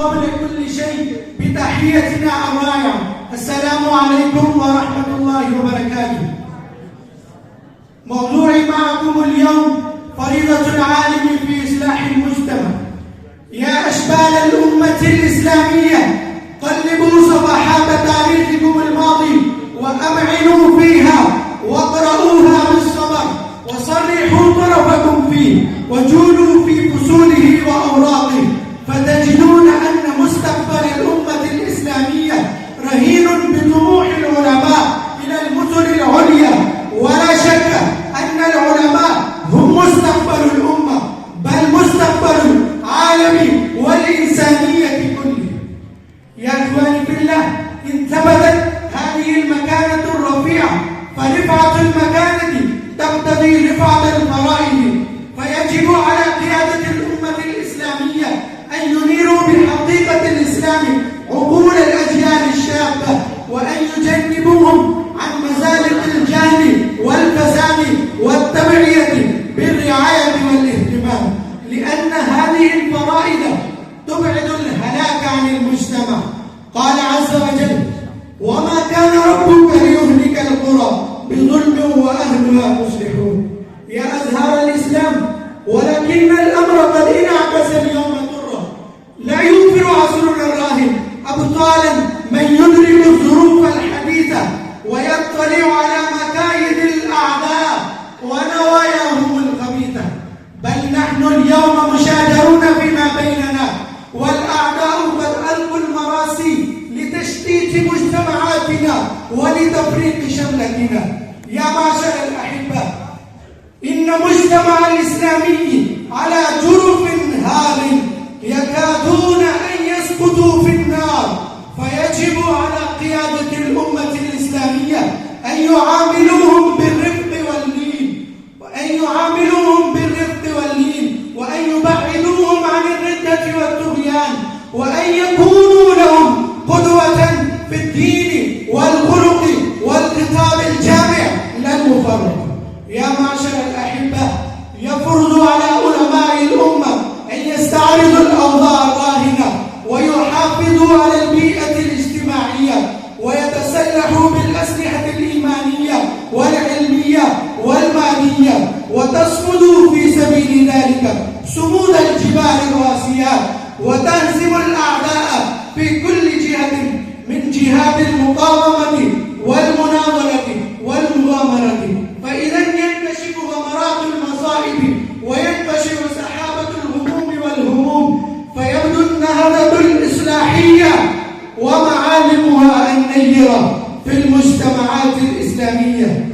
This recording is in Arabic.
قبل كل شيء بتحيتنا الرائعة. السلام عليكم ورحمة الله وبركاته. موضوعي معكم اليوم فريضة العالم في إصلاح المجتمع. يا أشبال الأمة الإسلامية، قلبوا صفحات تاريخكم الماضي وأمعنوا فيها واقرؤوها بالصبر وصرحوا طرفكم فيه وجولوا في فصوله وأوراقه، فتجدون أن مستقبل الأمة الإسلامية رهين بطموح العلماء إلى المثل العليا. ولا شك أن العلماء هم مستقبل الأمة، بل مستقبل العالم والإنسانية كله. يا إخواني في الله، إن ثبتت هذه المكانة الرفيعة فرفعة المكانة تقتضي رفعة الفرائض، فيجب على قيادة الأمة الإسلامية أن ينيروا بحقيقة الإسلام عقول الأجيال الشابة، وأن يجنبوهم عن مزالق الجهل والفساد والتبعية بالرعاية والاهتمام، لأن هذه الفرائض تبعد الهلاك عن المجتمع. قال عز وجل: وما كان ربك ليهلك القرى بظلم وأهلها مصلحون. يا أزهار الإسلام، ولكن الأمر قد انعكس اليوم طرا. لا ينكر عصرنا الراهن أبطالا من يدرك الظروف الحديثة ويطلع على مكايد الأعداء ونواياهم الخبيثة، بل نحن اليوم مشاجرون فيما بيننا، والأعداء قد ألقوا المراسي لتشتيت مجتمعاتنا ولتفريق شملتنا. يا معشر الأحبة، إن مجتمع الإسلامي على جرف هار يكادون أن يسقطوا في النار، فيجب على قيادة الأمة الإسلامية أن يعاملوهم بالرفق واللين وأن يبعدوهم عن الردة والطغيان، وأن يكونوا لهم قدوة في الدين والخلق والخطاب الجامع لا المفرط. يا معشر الأحبة، يفرض على علماء الأمة أن يستعرضوا الأوضاع الراهنة ويحافظوا على البيئة الاجتماعية ويتسلحوا بالأسلحة الإيمانية والعلمية والمالية، وتصمدوا في سبيل ذلك صمود الجبال الراسيات، وتهزم الأعداء في كل جهة من جهات المقاومة والمناضلة والمغامرة. فإذا ينكشف غمرات المصائب وينكشف سحابة الهموم والهموم، فيبدو النهضة الإصلاحية ومعالمها النيرة في المجتمعات الإسلامية.